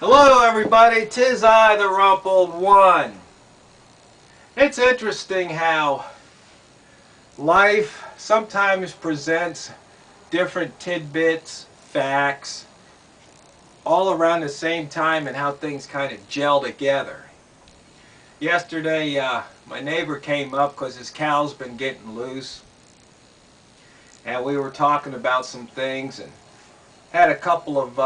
Hello everybody, 'tis I, the Rumpled One. It's interesting how life sometimes presents different tidbits, facts, all around the same time and how things kind of gel together. Yesterday, my neighbor came up because his cow's been getting loose, and we were talking about some things and had a couple of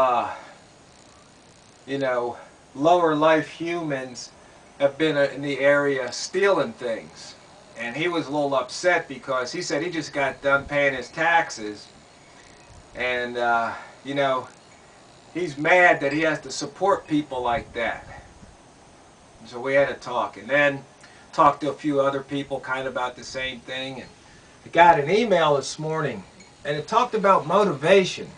lower life humans have been in the area stealing things. And he was a little upset because he said he just got done paying his taxes. And, he's mad that he has to support people like that. So we had a talk. And then talked to a few other people kind of about the same thing. And I got an email this morning. And it talked about motivation.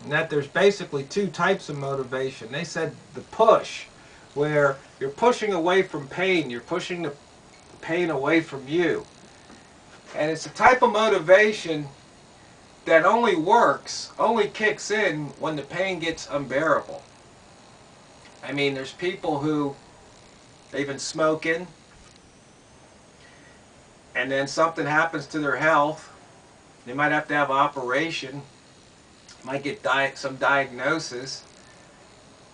And that there's basically two types of motivation. They said the push, where you're pushing away from pain, you're pushing the pain away from you. And it's a type of motivation that only works, only kicks in when the pain gets unbearable. I mean, there's people who, they've been smoking, and then something happens to their health. They might have to have an operation, might get some diagnosis,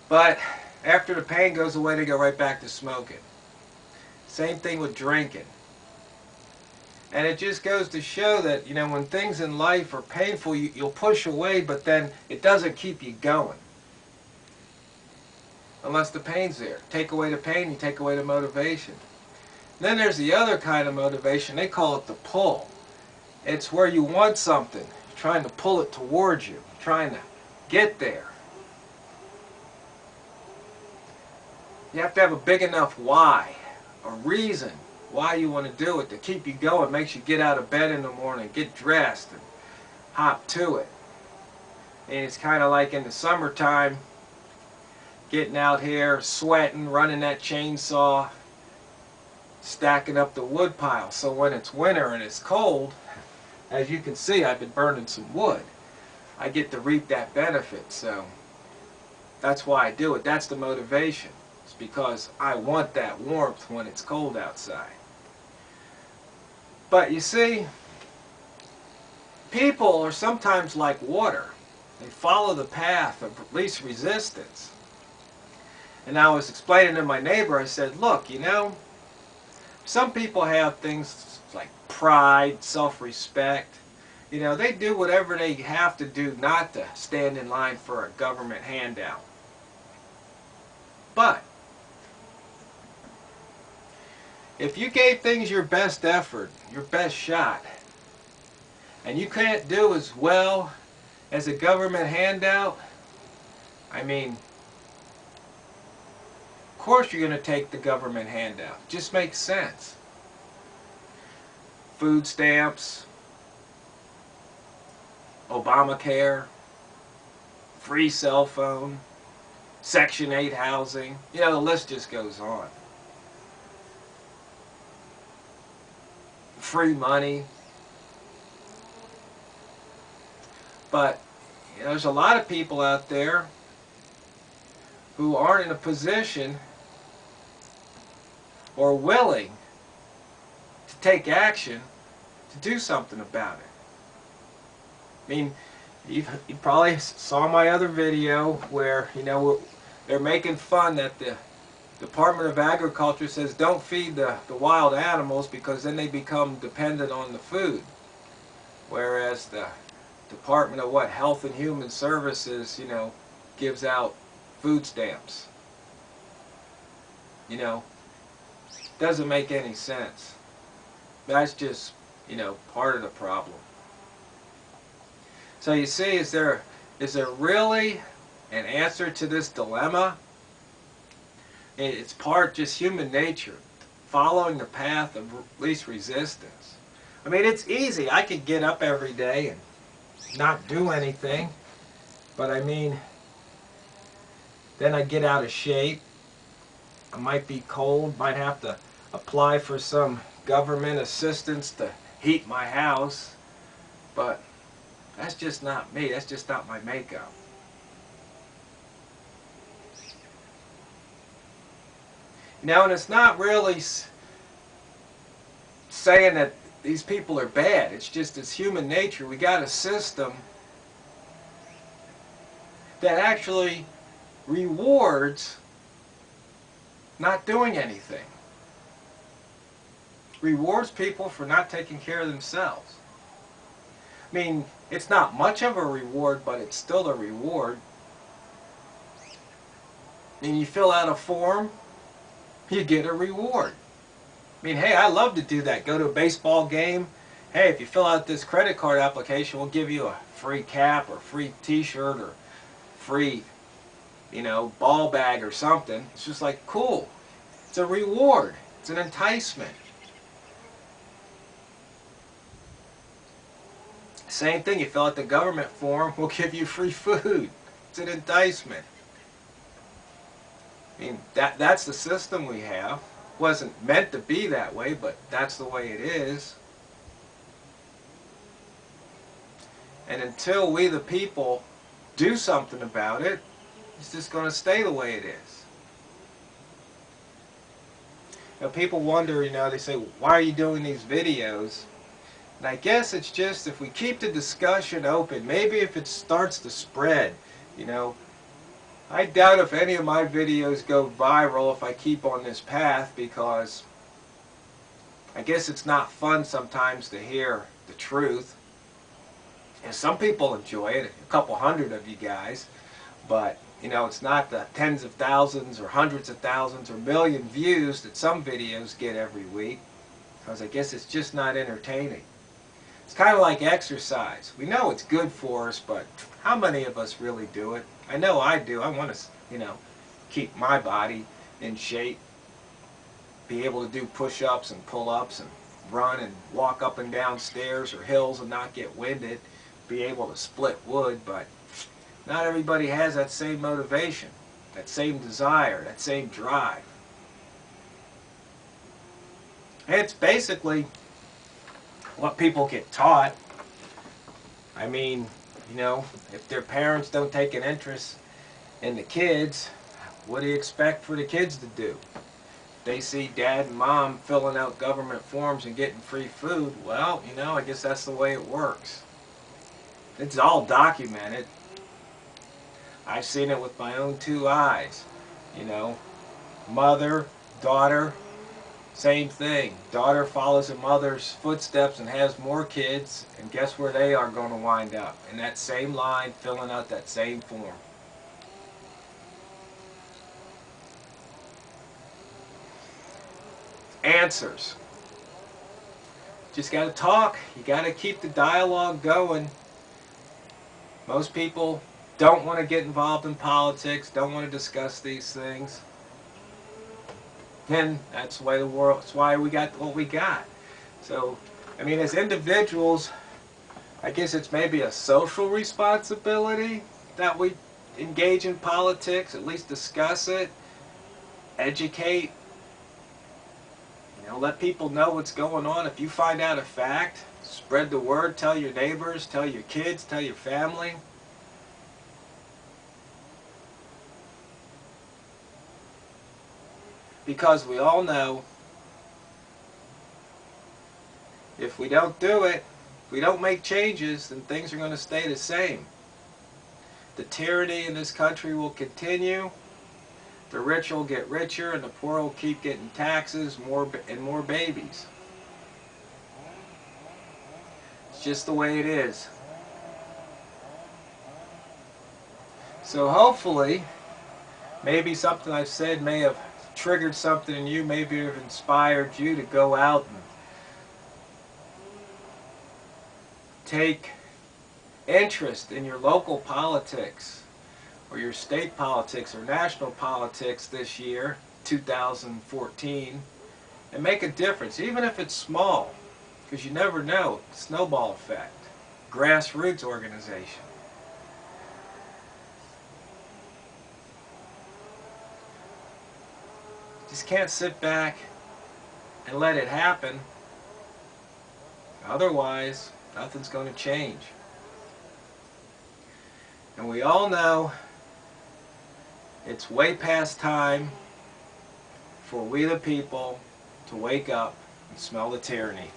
but after the pain goes away, they go right back to smoking. Same thing with drinking. And it just goes to show that, when things in life are painful, you'll push away, but then it doesn't keep you going. Unless the pain's there. Take away the pain, you take away the motivation. Then there's the other kind of motivation. They call it the pull. It's where you want something. You're trying to pull it towards you. Trying to get there. You have to have a big enough why, a reason why you want to do it to keep you going, makes you get out of bed in the morning, get dressed, and hop to it. And it's kind of like in the summertime, getting out here, sweating, running that chainsaw, stacking up the wood pile. So when it's winter and it's cold, as you can see, I've been burning some wood. I get to reap that benefit, so that's why I do it. That's the motivation. It's because I want that warmth when it's cold outside. But you see, people are sometimes like water. They follow the path of least resistance. And I was explaining to my neighbor, I said, look, some people have things like pride, self-respect. They do whatever they have to do not to stand in line for a government handout. But if you gave things your best effort, your best shot, and you can't do as well as a government handout, I mean, of course you're going to take the government handout. It just makes sense. Food stamps, Obamacare, free cell phone, Section 8 housing, the list just goes on. Free money. But there's a lot of people out there who aren't in a position or willing to take action to do something about it. I mean, you probably saw my other video where, they're making fun that the Department of Agriculture says don't feed the wild animals because then they become dependent on the food. Whereas the Department of Health and Human Services, gives out food stamps. Doesn't make any sense. That's just, part of the problem. So you see, is there really an answer to this dilemma? It's part just human nature, following the path of least resistance. I mean, it's easy. I could get up every day and not do anything, but I mean, then I get out of shape. I might be cold, might have to apply for some government assistance to heat my house, but that's just not me. That's just not my makeup. And it's not really saying that these people are bad. It's just it's human nature. We got a system that actually rewards not doing anything. Rewards people for not taking care of themselves. I mean, it's not much of a reward, but it's still a reward. I mean, you fill out a form, you get a reward. I mean, hey, I love to do that. Go to a baseball game. Hey, if you fill out this credit card application, we'll give you a free cap or free t-shirt or free, ball bag or something. It's just like, cool. It's a reward. It's an enticement. Same thing, you fill out the government form, we'll give you free food. It's an enticement. I mean, that's the system we have. Wasn't meant to be that way, but that's the way it is. And until we the people do something about it, it's just going to stay the way it is. People wonder, they say, why are you doing these videos? And I guess it's just if we keep the discussion open, maybe if it starts to spread, I doubt if any of my videos go viral if I keep on this path, because I guess it's not fun sometimes to hear the truth. And some people enjoy it, a couple hundred of you guys, but it's not the tens of thousands or hundreds of thousands or million views that some videos get every week, because I guess it's just not entertaining. It's kind of like exercise. We know it's good for us, but how many of us really do it? I know I do. I want to, keep my body in shape, be able to do push-ups and pull-ups and run and walk up and down stairs or hills and not get winded, be able to split wood, but not everybody has that same motivation, that same desire, that same drive. And it's basically what people get taught. I mean, if their parents don't take an interest in the kids, what do you expect for the kids to do? They see dad and mom filling out government forms and getting free food, well, I guess that's the way it works. It's all documented. I've seen it with my own two eyes. Mother, daughter, same thing. Daughter follows her mother's footsteps and has more kids, and guess where they are going to wind up? In that same line, filling out that same form. Answers. Just got to talk. You got to keep the dialogue going. Most people don't want to get involved in politics, don't want to discuss these things. And that's why that's why we got what we got. So, I mean, as individuals, I guess it's maybe a social responsibility that we engage in politics, at least discuss it, educate, let people know what's going on. If you find out a fact, spread the word, tell your neighbors, tell your kids, tell your family. Because we all know if we don't do it, if we don't make changes, then things are going to stay the same. The tyranny in this country will continue. The rich will get richer and the poor will keep getting taxes, more and more babies. It's just the way it is. So hopefully, maybe something I've said may have triggered something in you, maybe have inspired you to go out and take interest in your local politics or your state politics or national politics this year, 2014, and make a difference, even if it's small, because you never know. Snowball effect, grassroots organization. Just can't sit back and let it happen. Otherwise, nothing's going to change. And we all know it's way past time for we the people to wake up and smell the tyranny.